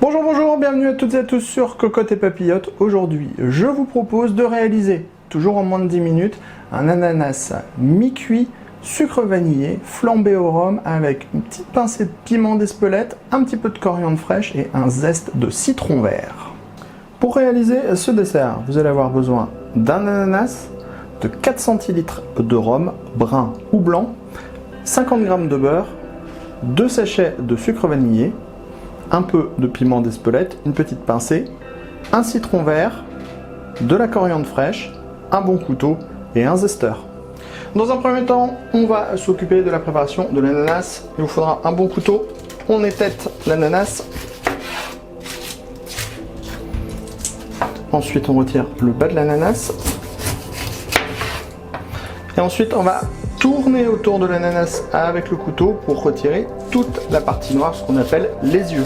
Bonjour, bonjour, bienvenue à toutes et à tous sur Cocotte et Papillote. Aujourd'hui, je vous propose de réaliser, toujours en moins de 10 minutes, un ananas mi-cuit, sucre vanillé, flambé au rhum avec une petite pincée de piment d'Espelette, un petit peu de coriandre fraîche et un zeste de citron vert. Pour réaliser ce dessert, vous allez avoir besoin d'un ananas, de 4 centilitres de rhum, brun ou blanc, 50 g de beurre, 2 sachets de sucre vanillé, un peu de piment d'Espelette, une petite pincée, un citron vert, de la coriandre fraîche, un bon couteau et un zesteur. Dans un premier temps, on va s'occuper de la préparation de l'ananas. Il vous faudra un bon couteau. On étête l'ananas. Ensuite, on retire le bas de l'ananas. Et ensuite, on va tourner autour de l'ananas avec le couteau pour retirer toute la partie noire, ce qu'on appelle les yeux.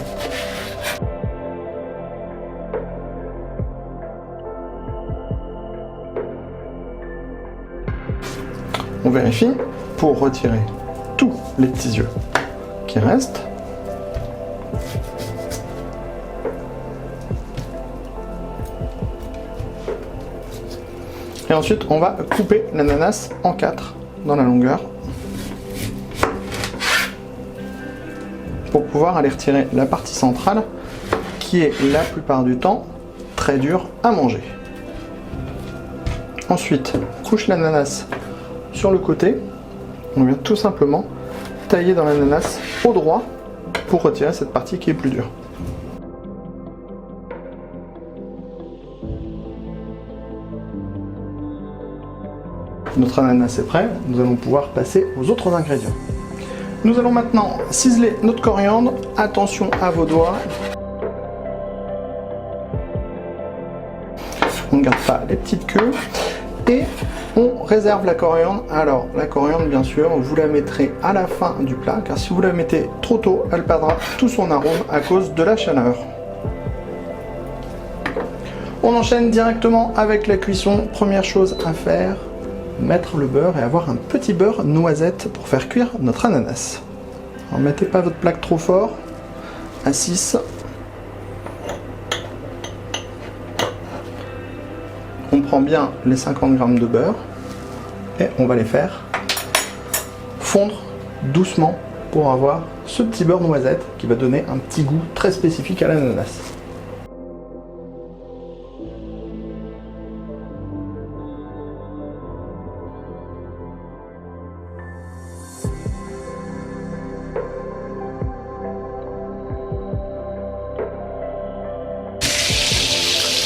On vérifie pour retirer tous les petits yeux qui restent. Et ensuite, on va couper l'ananas en 4 dans la longueur pour pouvoir aller retirer la partie centrale qui est la plupart du temps très dure à manger. Ensuite, couche l'ananas sur le côté. On vient tout simplement tailler dans l'ananas au droit pour retirer cette partie qui est plus dure. Notre ananas est prêt, nous allons pouvoir passer aux autres ingrédients. Nous allons maintenant ciseler notre coriandre. Attention à vos doigts. On ne garde pas les petites queues. Et on réserve la coriandre. Alors, la coriandre, bien sûr, vous la mettrez à la fin du plat, car si vous la mettez trop tôt, elle perdra tout son arôme à cause de la chaleur. On enchaîne directement avec la cuisson. Première chose à faire, mettre le beurre et avoir un petit beurre noisette pour faire cuire notre ananas. Alors, mettez pas votre plaque trop fort, à 6. On prend bien les 50 g de beurre et on va les faire fondre doucement pour avoir ce petit beurre noisette qui va donner un petit goût très spécifique à l'ananas.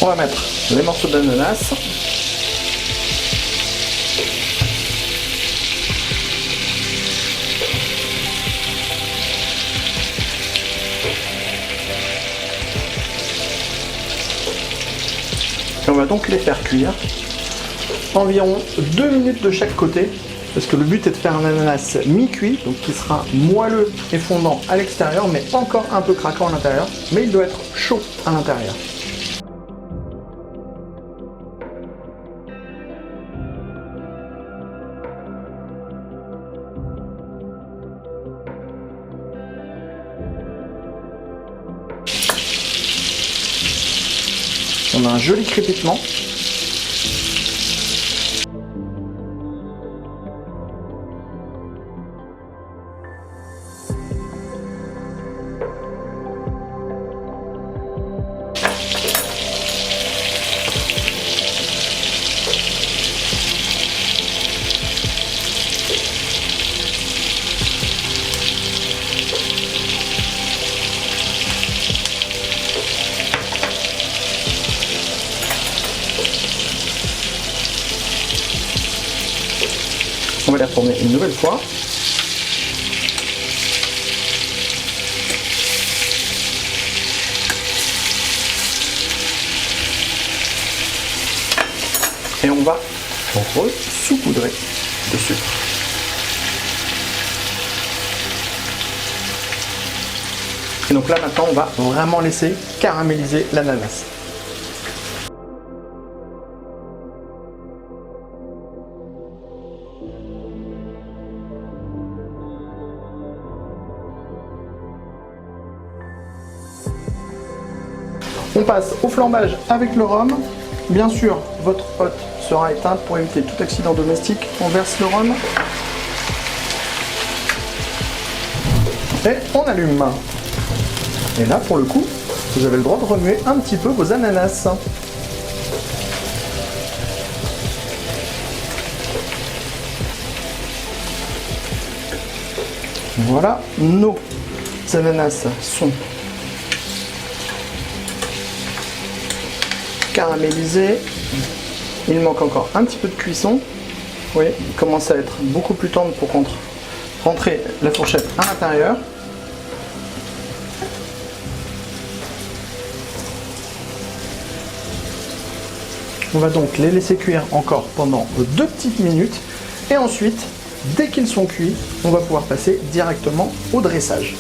On va mettre les morceaux d'ananas. Et on va donc les faire cuire environ 2 minutes de chaque côté, parce que le but est de faire un ananas mi-cuit, donc qui sera moelleux et fondant à l'extérieur, mais encore un peu craquant à l'intérieur, mais il doit être chaud à l'intérieur. On a un joli crépitement. On va les retourner une nouvelle fois. Et on va saupoudrer de sucre. Et donc là maintenant on va vraiment laisser caraméliser l'ananas. On passe au flambage avec le rhum. Bien sûr, votre hotte sera éteinte pour éviter tout accident domestique. On verse le rhum. Et on allume. Et là, pour le coup, vous avez le droit de remuer un petit peu vos ananas. Voilà, nos ananas sont caramélisés. Il manque encore un petit peu de cuisson. Vous voyez, il commence à être beaucoup plus tendre pour rentrer la fourchette à l'intérieur. On va donc les laisser cuire encore pendant 2 petites minutes. Et ensuite, dès qu'ils sont cuits, on va pouvoir passer directement au dressage.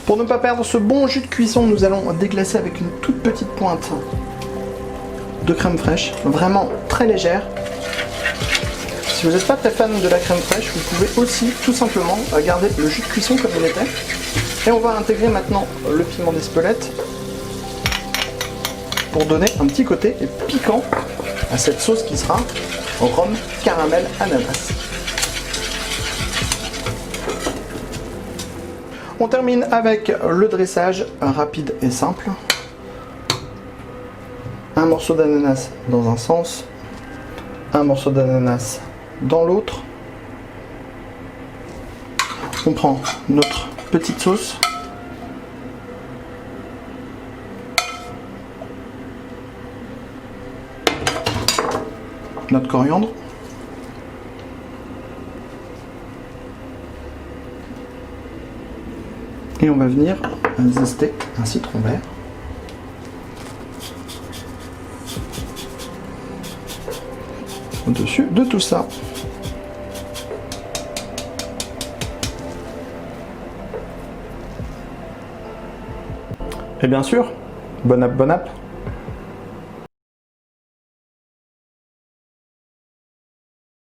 Pour ne pas perdre ce bon jus de cuisson, nous allons déglacer avec une toute petite pointe de crème fraîche, vraiment très légère. Si vous n'êtes pas très fan de la crème fraîche, vous pouvez aussi tout simplement garder le jus de cuisson comme il était. Et on va intégrer maintenant le piment d'Espelette pour donner un petit côté piquant à cette sauce qui sera rhum, caramel, ananas. On termine avec le dressage rapide et simple. Un morceau d'ananas dans un sens, un morceau d'ananas dans l'autre. On prend notre petite sauce. Notre coriandre. Et on va venir zester un citron vert. Au-dessus de tout ça. Et bien sûr, bon app, bon app.